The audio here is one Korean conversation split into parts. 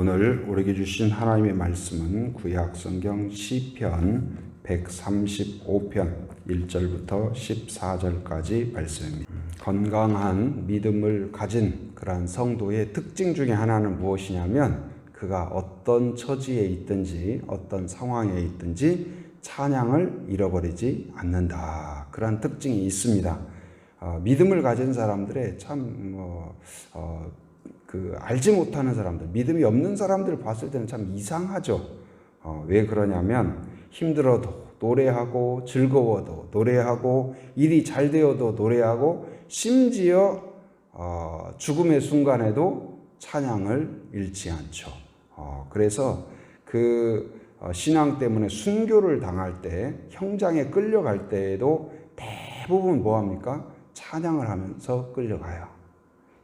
오늘 우리에게 주신 하나님의 말씀은 구약 성경 시편 135편 1절부터 14절까지 말씀입니다. 건강한 믿음을 가진 그러한 성도의 특징 중에 하나는 무엇이냐면 그가 어떤 처지에 있든지 어떤 상황에 있든지 찬양을 잃어버리지 않는다. 그러한 특징이 있습니다. 믿음을 가진 사람들의 알지 못하는 사람들, 믿음이 없는 사람들 봤을 때는 참 이상하죠. 왜 그러냐면 힘들어도 노래하고 즐거워도 노래하고 일이 잘 되어도 노래하고 심지어 죽음의 순간에도 찬양을 잃지 않죠. 그래서 신앙 때문에 순교를 당할 때, 형장에 끌려갈 때에도 대부분 뭐합니까? 찬양을 하면서 끌려가요.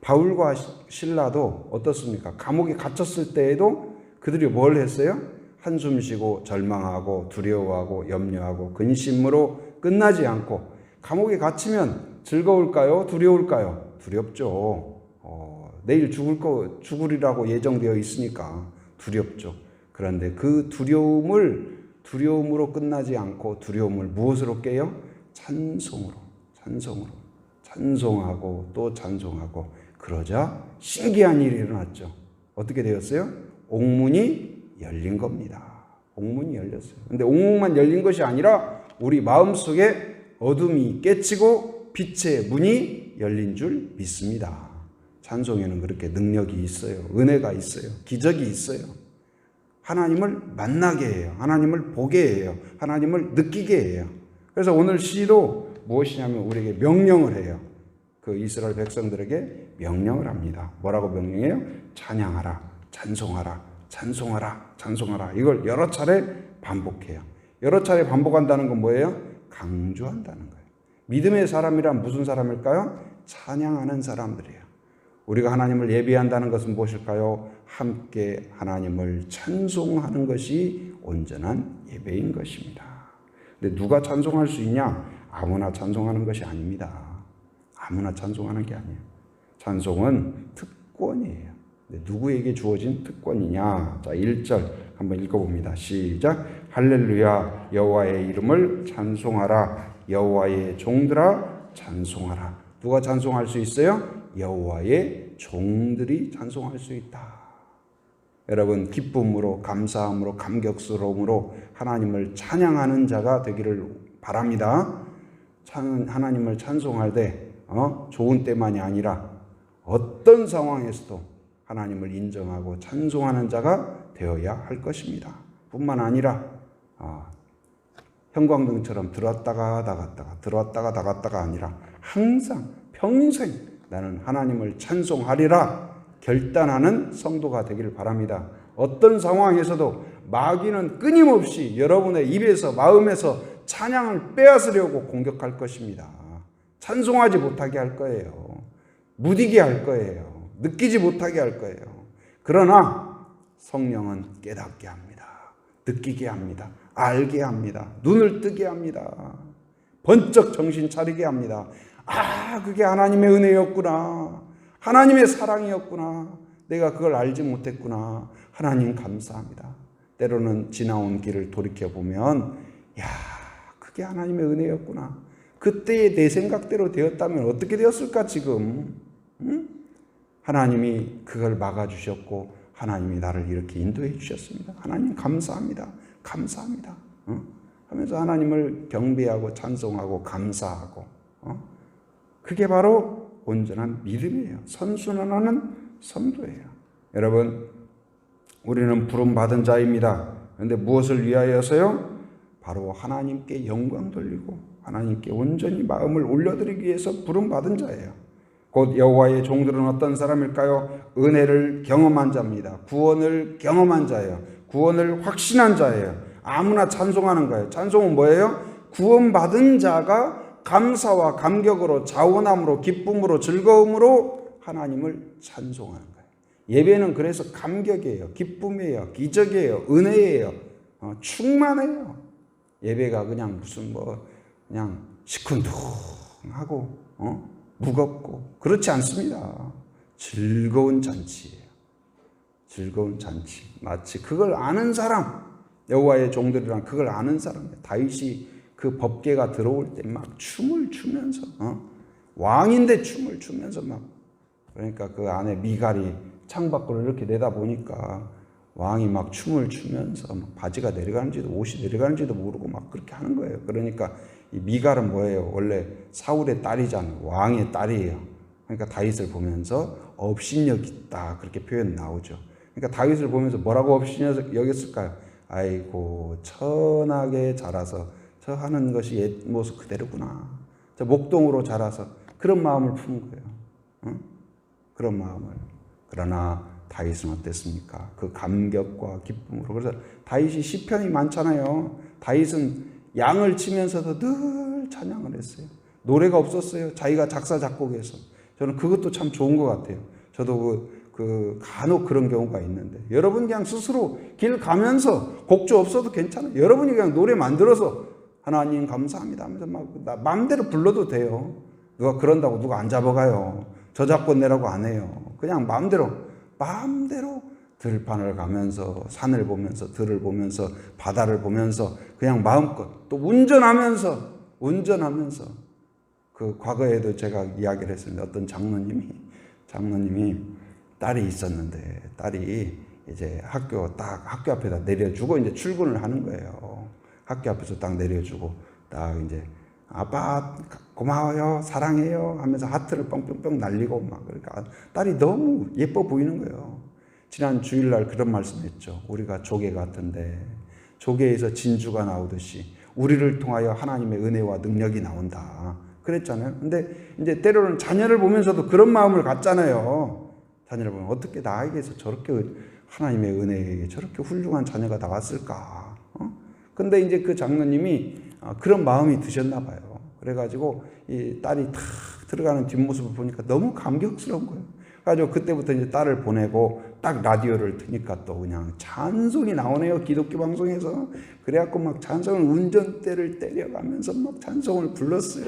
바울과 실라도 어떻습니까? 감옥에 갇혔을 때에도 그들이 뭘 했어요? 한숨 쉬고 절망하고 두려워하고 염려하고 근심으로 끝나지 않고, 감옥에 갇히면 즐거울까요? 두려울까요? 두렵죠. 내일 죽으리라고 예정되어 있으니까 두렵죠. 그런데 그 두려움으로 끝나지 않고 두려움을 무엇으로 깨요? 찬송하고 또 찬송하고. 그러자 신기한 일이 일어났죠. 어떻게 되었어요? 옥문이 열린 겁니다. 옥문이 열렸어요. 근데 옥문만 열린 것이 아니라 우리 마음속에 어둠이 깨치고 빛의 문이 열린 줄 믿습니다. 찬송에는 그렇게 능력이 있어요. 은혜가 있어요. 기적이 있어요. 하나님을 만나게 해요. 하나님을 보게 해요. 하나님을 느끼게 해요. 그래서 오늘 시도 무엇이냐면 우리에게 명령을 해요. 그 이스라엘 백성들에게 명령을 합니다. 뭐라고 명령해요? 찬양하라, 찬송하라. 이걸 여러 차례 반복해요. 여러 차례 반복한다는 건 뭐예요? 강조한다는 거예요. 믿음의 사람이란 무슨 사람일까요? 찬양하는 사람들이에요. 우리가 하나님을 예배한다는 것은 무엇일까요? 함께 하나님을 찬송하는 것이 온전한 예배인 것입니다. 근데 누가 찬송할 수 있냐? 아무나 찬송하는 것이 아닙니다. 아무나 찬송하는 게 아니에요. 찬송은 특권이에요. 누구에게 주어진 특권이냐? 자, 1절 한번 읽어봅니다. 시작. 할렐루야, 여호와의 이름을 찬송하라. 여호와의 종들아 찬송하라. 누가 찬송할 수 있어요? 여호와의 종들이 찬송할 수 있다. 여러분, 기쁨으로, 감사함으로, 감격스러움으로 하나님을 찬양하는 자가 되기를 바랍니다. 하나님을 찬송할 때 좋은 때만이 아니라 어떤 상황에서도 하나님을 인정하고 찬송하는 자가 되어야 할 것입니다. 뿐만 아니라 형광등처럼 들어왔다가 나갔다가 아니라 항상 평생 나는 하나님을 찬송하리라 결단하는 성도가 되기를 바랍니다. 어떤 상황에서도 마귀는 끊임없이 여러분의 입에서, 마음에서 찬양을 빼앗으려고 공격할 것입니다. 찬송하지 못하게 할 거예요. 무디게 할 거예요. 느끼지 못하게 할 거예요. 그러나 성령은 깨닫게 합니다. 느끼게 합니다. 알게 합니다. 눈을 뜨게 합니다. 번쩍 정신 차리게 합니다. 그게 하나님의 은혜였구나. 하나님의 사랑이었구나. 내가 그걸 알지 못했구나. 하나님 감사합니다. 때로는 지나온 길을 돌이켜보면 그게 하나님의 은혜였구나. 그때의 내 생각대로 되었다면 어떻게 되었을까 지금? 하나님이 그걸 막아주셨고 하나님이 나를 이렇게 인도해 주셨습니다. 하나님 감사합니다. 하면서 하나님을 경배하고 찬송하고 감사하고 그게 바로 온전한 믿음이에요. 선순환하는 성도예요. 여러분, 우리는 부름받은 자입니다. 그런데 무엇을 위하여서요? 바로 하나님께 영광 돌리고 하나님께 온전히 마음을 올려드리기 위해서 부름받은 자예요. 곧 여호와의 종들은 어떤 사람일까요? 은혜를 경험한 자입니다. 구원을 경험한 자예요. 구원을 확신한 자예요. 아무나 찬송하는 거예요. 찬송은 뭐예요? 구원받은 자가 감사와 감격으로, 자원함으로, 기쁨으로, 즐거움으로 하나님을 찬송하는 거예요. 예배는 그래서 감격이에요. 기쁨이에요. 기적이에요. 은혜예요. 충만해요. 예배가 그냥 그냥 시큰둥하고 무겁고 그렇지 않습니다. 즐거운 잔치예요. 즐거운 잔치. 마치 그걸 아는 사람, 여호와의 종들이란 그걸 아는 사람이에요. 다윗이 그 법궤가 들어올 때 막 춤을 추면서 왕인데 춤을 추면서 막, 그러니까 그 안에 미갈이 창밖으로 이렇게 내다보니까 왕이 막 춤을 추면서 막 바지가 내려가는지도 옷이 내려가는지도 모르고 막 그렇게 하는 거예요. 그러니까 이 미갈은 뭐예요? 원래 사울의 딸이잖아요. 왕의 딸이에요. 그러니까 다윗을 보면서 업신여겼다 그렇게 표현 나오죠. 그러니까 다윗을 보면서 뭐라고 업신여겼을까요? 아이고 천하게 자라서 저 하는 것이 옛 모습 그대로구나. 저 목동으로 자라서 그런 마음을 푸는 거예요. 응? 그런 마음을. 그러나 다윗은 어땠습니까? 그 감격과 기쁨으로. 그래서 다윗이 시편이 많잖아요. 다윗은 양을 치면서도 늘 찬양을 했어요. 노래가 없었어요. 자기가 작사 작곡해서. 저는 그것도 참 좋은 것 같아요. 저도 간혹 그런 경우가 있는데, 여러분 그냥 스스로 길 가면서 곡조 없어도 괜찮아요. 여러분이 그냥 노래 만들어서 하나님 감사합니다 하면서 막 마음대로 불러도 돼요. 누가 그런다고 누가 안 잡아가요. 저작권 내라고 안 해요. 그냥 마음대로 들판을 가면서 산을 보면서 들을 보면서 바다를 보면서 그냥 마음껏 또 운전하면서 그 과거에도 제가 이야기를 했습니다. 어떤 장로님이 딸이 있었는데 딸이 이제 학교 앞에다 내려주고 이제 출근을 하는 거예요. 학교 앞에서 딱 내려주고 딱 이제 아빠 고마워요 사랑해요 하면서 하트를 뻥뻥뻥 날리고 막, 그러니까 딸이 너무 예뻐 보이는 거예요. 지난 주일날 그런 말씀했죠. 우리가 조개 같은데 조개에서 진주가 나오듯이 우리를 통하여 하나님의 은혜와 능력이 나온다 그랬잖아요. 근데 이제 때로는 자녀를 보면서도 그런 마음을 갖잖아요. 자녀를 보면 어떻게 나에게서 저렇게 하나님의 은혜에 저렇게 훌륭한 자녀가 나왔을까. 근데 이제 그 장로님이 그런 마음이 드셨나 봐요. 그래가지고 이 딸이 탁 들어가는 뒷모습을 보니까 너무 감격스러운 거예요. 그래가지고 그때부터 이제 딸을 보내고 딱 라디오를 트니까 또 그냥 찬송이 나오네요. 기독교 방송에서. 그래갖고 막 찬송을 운전대를 때려가면서 막 찬송을 불렀어요.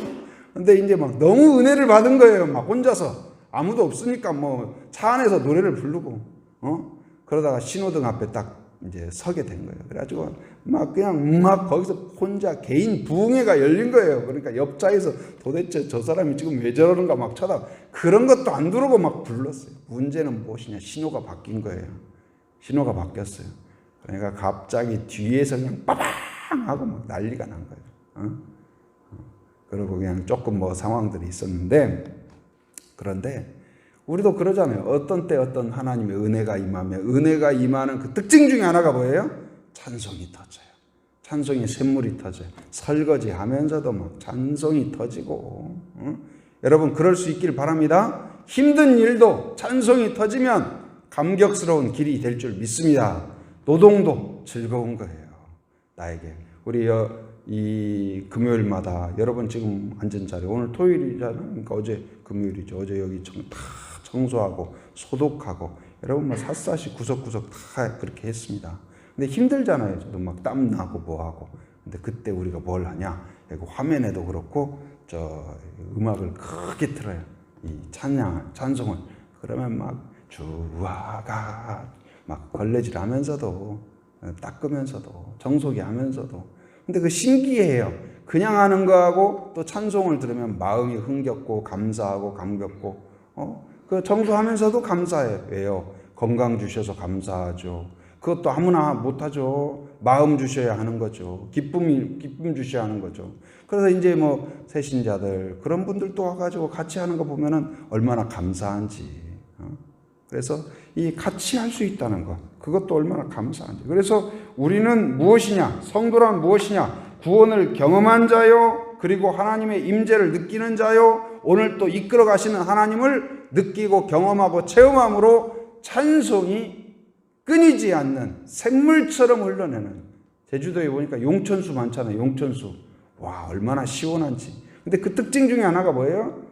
근데 이제 막 너무 은혜를 받은 거예요. 막 혼자서. 아무도 없으니까 뭐 차 안에서 노래를 부르고, 그러다가 신호등 앞에 딱 이제 서게 된 거예요. 그래가지고 막 그냥 막 거기서 혼자 개인 부흥회가 열린 거예요. 그러니까 옆자에서 도대체 저 사람이 지금 왜 저러는가 막 그런 것도 안 들어오고 막 불렀어요. 문제는 무엇이냐? 신호가 바뀐 거예요. 신호가 바뀌었어요. 그러니까 갑자기 뒤에서 그냥 빠방 하고 막 난리가 난 거예요. 그리고 그냥 조금 뭐 상황들이 있었는데, 그런데 우리도 그러잖아요. 어떤 때 어떤 하나님의 은혜가 임하면 은혜가 임하는 그 특징 중에 하나가 뭐예요? 찬송이 터져요. 찬송의 샘물이 터져요. 설거지 하면서도 막 찬송이 터지고, 여러분 그럴 수 있길 바랍니다. 힘든 일도 찬송이 터지면 감격스러운 길이 될 줄 믿습니다. 노동도 즐거운 거예요. 나에게. 우리 이 금요일마다 여러분 지금 앉은 자리, 오늘 토요일이잖아요. 그러니까 어제 금요일이죠. 어제 여기 다 청소하고 소독하고 여러분 뭐 샅샅이 구석구석 다 그렇게 했습니다. 근데 힘들잖아요. 저도 막 땀 나고 뭐 하고. 근데 그때 우리가 뭘 하냐? 여기 화면에도 그렇고 저 음악을 크게 틀어요. 이 찬송을. 그러면 막 주와가 막 걸레질하면서도 닦으면서도 정소기 하면서도. 근데 그 신기해요. 그냥 하는 거하고 또 찬송을 들으면 마음이 흥겹고 감사하고 감격고, 그 정도하면서도 감사해요. 왜요? 건강 주셔서 감사하죠. 그것도 아무나 못하죠. 마음 주셔야 하는 거죠. 기쁨 주셔야 하는 거죠. 그래서 이제 뭐 새신자들 그런 분들도 와가지고 같이 하는 거 보면은 얼마나 감사한지. 그래서 이 같이 할 수 있다는 것, 그것도 얼마나 감사한지. 그래서 우리는 무엇이냐? 성도란 무엇이냐? 구원을 경험한 자요, 그리고 하나님의 임재를 느끼는 자요, 오늘 또 이끌어 가시는 하나님을 느끼고 경험하고 체험함으로 찬송이 끊이지 않는 샘물처럼 흘러내는. 제주도에 보니까 용천수 많잖아요. 용천수. 와, 얼마나 시원한지. 근데 그 특징 중에 하나가 뭐예요?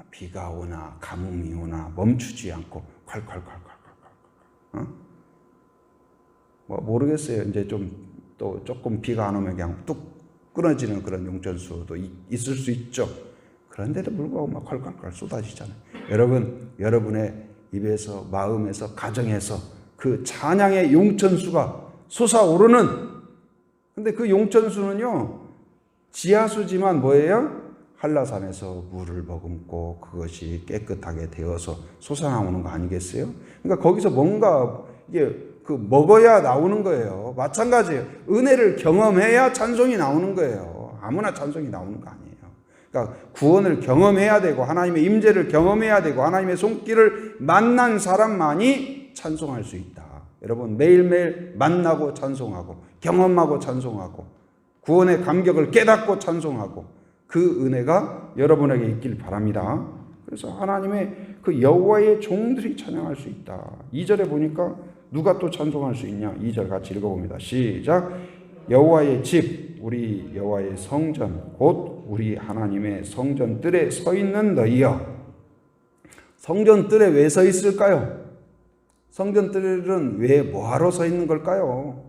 비가 오나 가뭄이 오나 멈추지 않고 콸콸콸콸콸. 뭐 모르겠어요. 이제 또 조금 비가 안 오면 그냥 뚝 끊어지는 그런 용천수도 있을 수 있죠. 그런데도 불구하고 막 콸콸콸 쏟아지잖아요. 여러분, 여러분의 입에서, 마음에서, 가정에서 그 찬양의 용천수가 솟아오르는, 근데 그 용천수는요 지하수지만 뭐예요? 한라산에서 물을 머금고 그것이 깨끗하게 되어서 솟아나오는 거 아니겠어요? 그러니까 거기서 뭔가 이게 그 먹어야 나오는 거예요. 마찬가지예요. 은혜를 경험해야 찬송이 나오는 거예요. 아무나 찬송이 나오는 거 아니에요. 그러니까 구원을 경험해야 되고 하나님의 임재를 경험해야 되고 하나님의 손길을 만난 사람만이 찬송할 수 있다. 여러분 매일매일 만나고 찬송하고 경험하고 찬송하고 구원의 감격을 깨닫고 찬송하고 그 은혜가 여러분에게 있길 바랍니다. 그래서 하나님의 그 여호와의 종들이 찬양할 수 있다. 2절에 보니까 누가 또 찬송할 수 있냐? 2절 같이 읽어봅니다. 시작. 여호와의 집, 우리 여호와의 성전, 곧 우리 하나님의 성전 뜰에 서 있는 너희여. 성전 뜰에 왜 서 있을까요? 성전 뜰은 왜 뭐하러 서 있는 걸까요?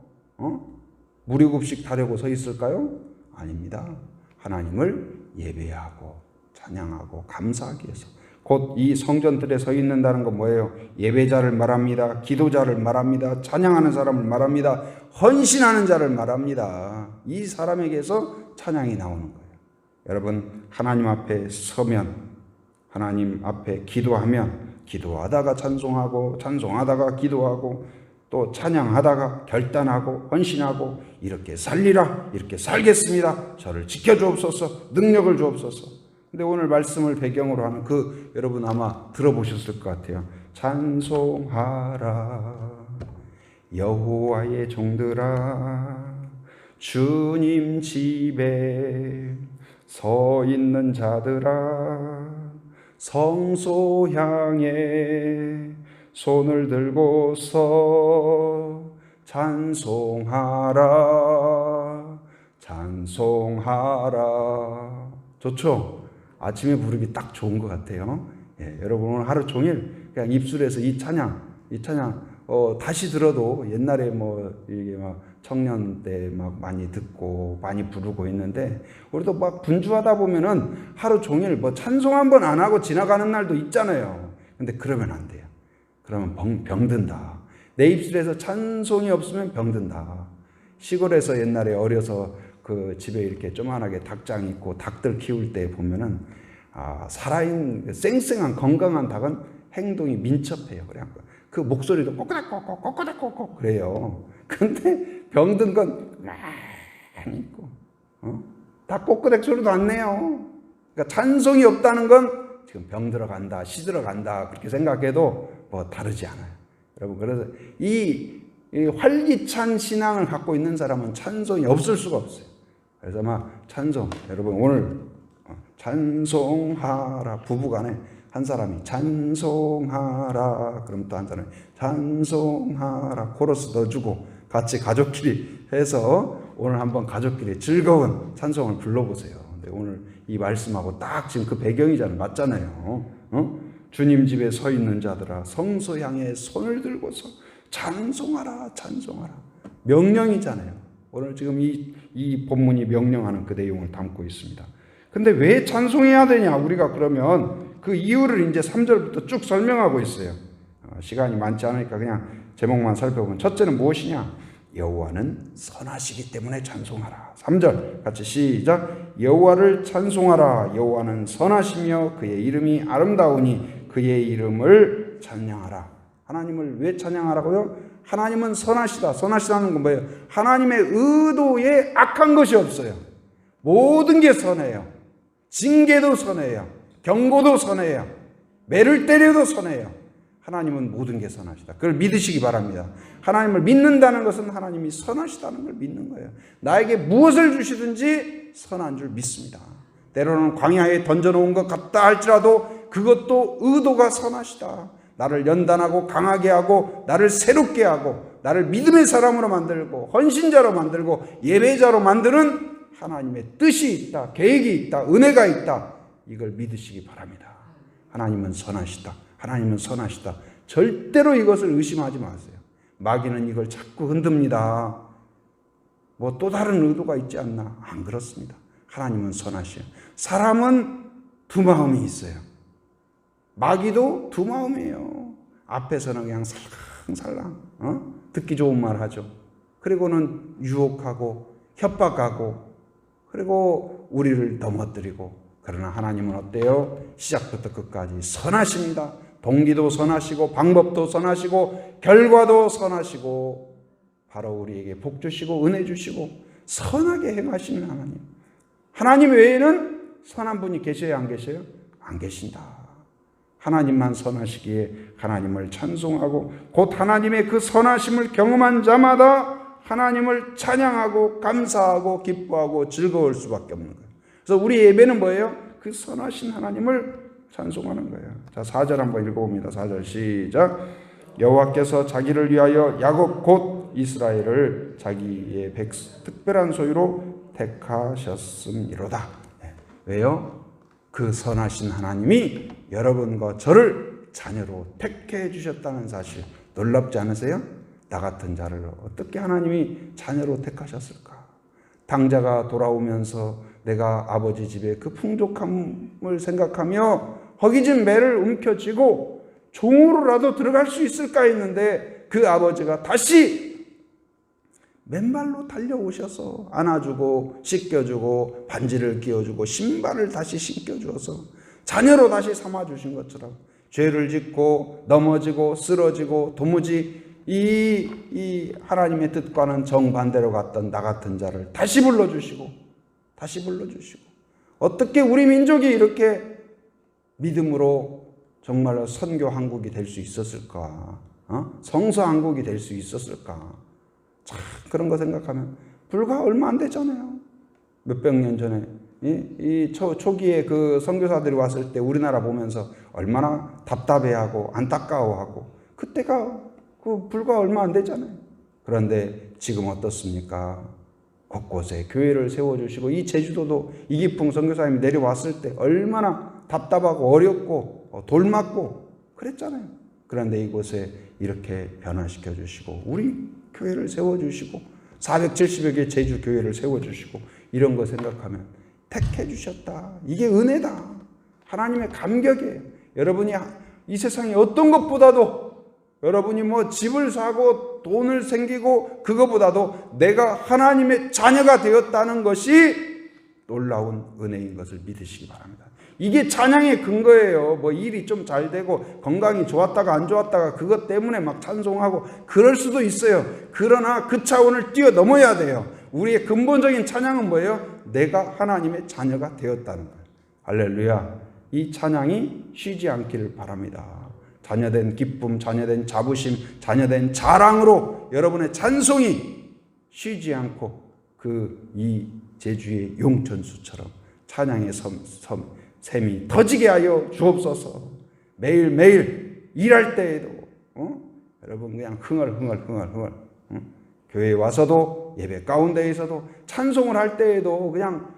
무료급식 타려고 서 있을까요? 아닙니다. 하나님을 예배하고 찬양하고 감사하기 위해서. 곧 이 성전들에 서 있는다는 건 뭐예요? 예배자를 말합니다. 기도자를 말합니다. 찬양하는 사람을 말합니다. 헌신하는 자를 말합니다. 이 사람에게서 찬양이 나오는 거예요. 여러분 하나님 앞에 서면, 하나님 앞에 기도하면 기도하다가 찬송하고 찬송하다가 기도하고 또 찬양하다가 결단하고 헌신하고 이렇게 살리라, 이렇게 살겠습니다. 저를 지켜주옵소서, 능력을 주옵소서. 근데 오늘 말씀을 배경으로 하는 그 여러분 아마 들어보셨을 것 같아요. 찬송하라 여호와의 종들아, 주님 집에 서 있는 자들아, 성소 향해 손을 들고서 찬송하라, 찬송하라. 좋죠? 아침에 부르기 딱 좋은 것 같아요. 예, 여러분 오늘 하루 종일 그냥 입술에서 이 찬양 다시 들어도 옛날에 이게 막 청년 때 막 많이 듣고 많이 부르고 있는데, 우리도 막 분주하다 보면은 하루 종일 찬송 한번 안 하고 지나가는 날도 있잖아요. 근데 그러면 안 돼요. 그러면 병든다. 내 입술에서 찬송이 없으면 병든다. 시골에서 옛날에 어려서 그 집에 이렇게 조그만하게 닭장 있고 닭들 키울 때 보면은 살아있는 쌩쌩한 건강한 닭은 행동이 민첩해요. 그래 그 목소리도 꼬꼬닥꼬꼬 그래요. 근데 병든 건 많이 있고 닭 꼬꼬닥 소리도 안 내요. 그러니까 찬송이 없다는 건 지금 병 들어간다, 시 들어간다 그렇게 생각해도 다르지 않아요. 여러분 그래서 이 활기찬 신앙을 갖고 있는 사람은 찬송이 없을 수가 없어요. 그래서 찬송, 여러분 오늘 찬송하라, 부부간에 한 사람이 찬송하라 그럼 또 한 사람이 찬송하라 코러스 넣어주고 같이 가족끼리 해서 오늘 한번 가족끼리 즐거운 찬송을 불러보세요. 근데 오늘 이 말씀하고 딱 지금 그 배경이잖아요. 맞잖아요. 주님 집에 서 있는 자들아, 성소 향해 손을 들고서 찬송하라, 찬송하라. 명령이잖아요. 오늘 지금 이 본문이 명령하는 그 내용을 담고 있습니다. 근데 왜 찬송해야 되냐? 우리가 그러면 그 이유를 이제 3절부터 쭉 설명하고 있어요. 시간이 많지 않으니까 그냥 제목만 살펴보면, 첫째는 무엇이냐? 여호와는 선하시기 때문에 찬송하라. 3절 같이 시작. 여호와를 찬송하라. 여호와는 선하시며 그의 이름이 아름다우니 그의 이름을 찬양하라. 하나님을 왜 찬양하라고요? 하나님은 선하시다. 선하시다는 건 뭐예요? 하나님의 의도에 악한 것이 없어요. 모든 게 선해요. 징계도 선해요. 경고도 선해요. 매를 때려도 선해요. 하나님은 모든 게 선하시다. 그걸 믿으시기 바랍니다. 하나님을 믿는다는 것은 하나님이 선하시다는 걸 믿는 거예요. 나에게 무엇을 주시든지 선한 줄 믿습니다. 때로는 광야에 던져놓은 것 같다 할지라도 그것도 의도가 선하시다. 나를 연단하고 강하게 하고 나를 새롭게 하고 나를 믿음의 사람으로 만들고 헌신자로 만들고 예배자로 만드는 하나님의 뜻이 있다. 계획이 있다. 은혜가 있다. 이걸 믿으시기 바랍니다. 하나님은 선하시다. 하나님은 선하시다. 절대로 이것을 의심하지 마세요. 마귀는 이걸 자꾸 흔듭니다. 또 다른 의도가 있지 않나? 안 그렇습니다. 하나님은 선하시요. 사람은 두 마음이 있어요. 마귀도 두 마음이에요. 앞에서는 그냥 살랑살랑 듣기 좋은 말 하죠. 그리고는 유혹하고 협박하고 그리고 우리를 넘어뜨리고, 그러나 하나님은 어때요? 시작부터 끝까지 선하십니다. 동기도 선하시고 방법도 선하시고 결과도 선하시고 바로 우리에게 복 주시고 은혜 주시고 선하게 행하시는 하나님. 하나님 외에는 선한 분이 계셔야 안 계셔요? 안 계신다. 하나님만 선하시기에 하나님을 찬송하고 곧 하나님의 그 선하심을 경험한 자마다 하나님을 찬양하고 감사하고 기뻐하고 즐거울 수밖에 없는 거예요. 그래서 우리 예배는 뭐예요? 그 선하신 하나님을 찬송하는 거예요. 자, 4절 한번 읽어봅니다. 4절 시작. 여호와께서 자기를 위하여 야곱 곧 이스라엘을 자기의 특별한 소유로 택하셨음이로다. 왜요? 그 선하신 하나님이 여러분과 저를 자녀로 택해 주셨다는 사실 놀랍지 않으세요? 나 같은 자를 어떻게 하나님이 자녀로 택하셨을까? 당자가 돌아오면서 내가 아버지 집에 그 풍족함을 생각하며 허기진 배를 움켜쥐고 종으로라도 들어갈 수 있을까 했는데 그 아버지가 다시 맨발로 달려오셔서 안아주고 씻겨주고 반지를 끼워주고 신발을 다시 신겨주어서 자녀로 다시 삼아주신 것처럼 죄를 짓고 넘어지고 쓰러지고 도무지 이 하나님의 뜻과는 정반대로 갔던 나 같은 자를 다시 불러주시고 어떻게 우리 민족이 이렇게 믿음으로 정말로 선교 한국이 될 수 있었을까? 성서 한국이 될 수 있었을까? 참 그런 거 생각하면 불과 얼마 안 됐잖아요. 몇백 년 전에 이 초기에 그 선교사들이 왔을 때 우리나라 보면서 얼마나 답답해하고 안타까워하고 그때가 그 불과 얼마 안 됐잖아요. 그런데 지금 어떻습니까? 곳곳에 교회를 세워주시고 이 제주도도 이기풍 선교사님이 내려왔을 때 얼마나 답답하고 어렵고 돌 맞고 그랬잖아요. 그런데 이곳에 이렇게 변화시켜 주시고 우리 교회를 세워주시고 470여 개 제주 교회를 세워주시고 이런 거 생각하면 택해 주셨다. 이게 은혜다. 하나님의 감격이에요. 여러분이 이 세상에 어떤 것보다도 여러분이 뭐 집을 사고 돈을 생기고 그거보다도 내가 하나님의 자녀가 되었다는 것이 놀라운 은혜인 것을 믿으시기 바랍니다. 이게 찬양의 근거예요. 뭐 일이 좀 잘 되고 건강이 좋았다가 안 좋았다가 그것 때문에 막 찬송하고 그럴 수도 있어요. 그러나 그 차원을 뛰어넘어야 돼요. 우리의 근본적인 찬양은 뭐예요? 내가 하나님의 자녀가 되었다는 거예요. 할렐루야. 이 찬양이 쉬지 않기를 바랍니다. 자녀된 기쁨, 자녀된 자부심, 자녀된 자랑으로 여러분의 찬송이 쉬지 않고 이 제주의 용천수처럼 찬양의 샘이 터지게 하여 주옵소서. 매일매일 일할 때에도 여러분 그냥 흥얼 교회에 와서도 예배 가운데에서도 찬송을 할 때에도 그냥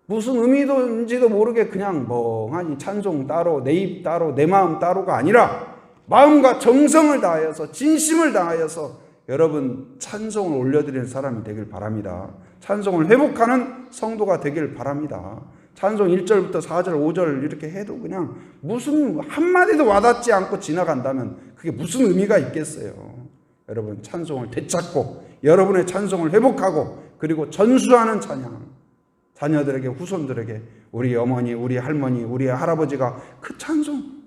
무슨 의미인지도 모르게 그냥 멍하니 찬송 따로 내 입 따로 내 마음 따로가 아니라 마음과 정성을 다하여서 진심을 다하여서 여러분 찬송을 올려드리는 사람이 되길 바랍니다. 찬송을 회복하는 성도가 되길 바랍니다. 찬송 1절부터 4절 5절 이렇게 해도 그냥 무슨 한마디도 와닿지 않고 지나간다면 그게 무슨 의미가 있겠어요. 여러분 찬송을 되찾고 여러분의 찬송을 회복하고 그리고 전수하는 찬양, 자녀들에게 후손들에게 우리 어머니 우리 할머니 우리 할아버지가 그 찬송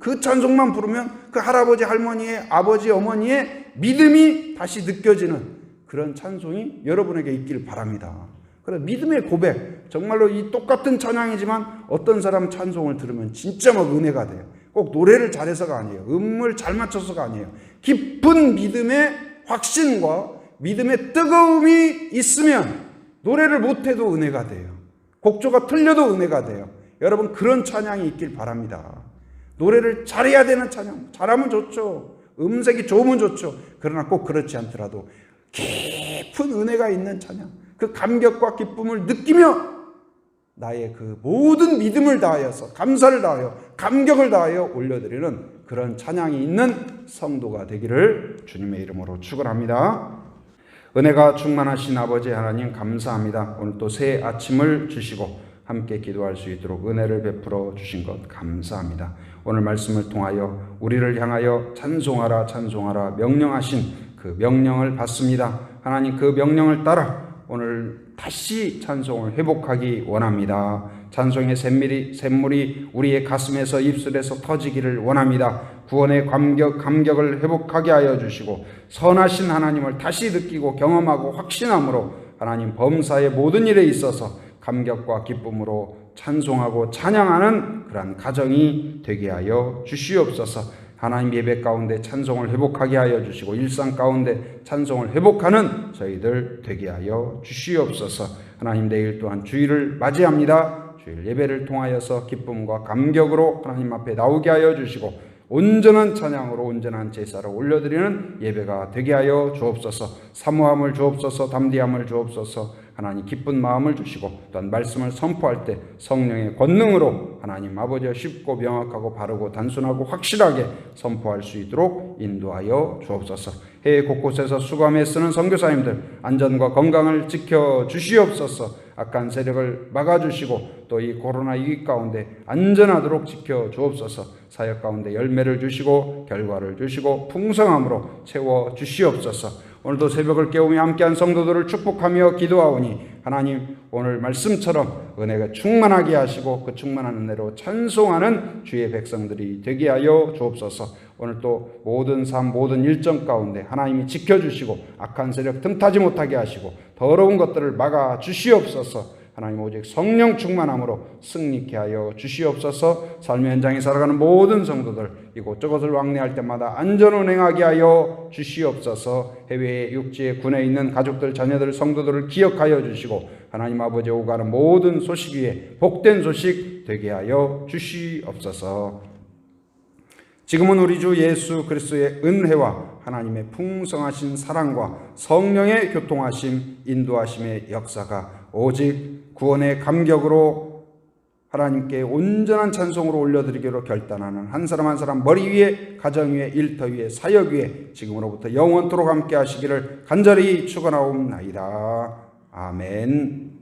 그 찬송만 부르면 그 할아버지 할머니의 아버지 어머니의 믿음이 다시 느껴지는 그런 찬송이 여러분에게 있길 바랍니다. 그래서 믿음의 고백, 정말로 이 똑같은 찬양이지만 어떤 사람 찬송을 들으면 진짜 막 은혜가 돼요. 꼭 노래를 잘해서가 아니에요. 음을 잘 맞춰서가 아니에요. 깊은 믿음의 확신과 믿음의 뜨거움이 있으면 노래를 못해도 은혜가 돼요. 곡조가 틀려도 은혜가 돼요. 여러분 그런 찬양이 있길 바랍니다. 노래를 잘해야 되는 찬양, 잘하면 좋죠. 음색이 좋으면 좋죠. 그러나 꼭 그렇지 않더라도 깊은 은혜가 있는 찬양, 그 감격과 기쁨을 느끼며 나의 그 모든 믿음을 다하여서 감사를 다하여 감격을 다하여 올려드리는 그런 찬양이 있는 성도가 되기를 주님의 이름으로 축원합니다. 은혜가 충만하신 아버지 하나님 감사합니다. 오늘 또 새 아침을 주시고 함께 기도할 수 있도록 은혜를 베풀어 주신 것 감사합니다. 오늘 말씀을 통하여 우리를 향하여 찬송하라 찬송하라 명령하신 그 명령을 받습니다. 하나님, 그 명령을 따라 오늘 다시 찬송을 회복하기 원합니다. 찬송의 샘물이 우리의 가슴에서 입술에서 터지기를 원합니다. 구원의 감격을 회복하게 하여 주시고 선하신 하나님을 다시 느끼고 경험하고 확신함으로 하나님 범사의 모든 일에 있어서 감격과 기쁨으로 찬송하고 찬양하는 그러한 가정이 되게 하여 주시옵소서. 하나님, 예배 가운데 찬송을 회복하게 하여 주시고 일상 가운데 찬송을 회복하는 저희들 되게 하여 주시옵소서. 하나님, 내일 또한 주일을 맞이합니다. 주일 예배를 통하여서 기쁨과 감격으로 하나님 앞에 나오게 하여 주시고 온전한 찬양으로 온전한 제사를 올려드리는 예배가 되게 하여 주옵소서. 사모함을 주옵소서. 담대함을 주옵소서. 하나님, 기쁜 마음을 주시고 또한 말씀을 선포할 때 성령의 권능으로 하나님 아버지와 쉽고 명확하고 바르고 단순하고 확실하게 선포할 수 있도록 인도하여 주옵소서. 해외 곳곳에서 수고하며 쓰는 선교사님들 안전과 건강을 지켜 주시옵소서. 악한 세력을 막아주시고 또 이 코로나 위기 가운데 안전하도록 지켜 주옵소서. 사역 가운데 열매를 주시고 결과를 주시고 풍성함으로 채워 주시옵소서. 오늘도 새벽을 깨우며 함께한 성도들을 축복하며 기도하오니 하나님, 오늘 말씀처럼 은혜가 충만하게 하시고 그 충만한 은혜로 찬송하는 주의 백성들이 되게 하여 주옵소서. 오늘 또 모든 삶 모든 일정 가운데 하나님이 지켜주시고 악한 세력 틈타지 못하게 하시고 더러운 것들을 막아 주시옵소서. 하나님, 오직 성령 충만함으로 승리케 하여 주시옵소서. 삶의 현장에 살아가는 모든 성도들 이곳저곳을 왕래할 때마다 안전 운행하게 하여 주시옵소서. 해외에 육지에 군에 있는 가족들 자녀들 성도들을 기억하여 주시고 하나님 아버지 오가는 모든 소식 위에 복된 소식 되게 하여 주시옵소서. 지금은 우리 주 예수 그리스도의 은혜와 하나님의 풍성하신 사랑과 성령의 교통하심 인도하심의 역사가 오직 구원의 감격으로 하나님께 온전한 찬송으로 올려드리기로 결단하는 한 사람 한 사람 머리 위에 가정 위에 일터 위에 사역 위에 지금으로부터 영원토록 함께 하시기를 간절히 축원하옵나이다. 아멘.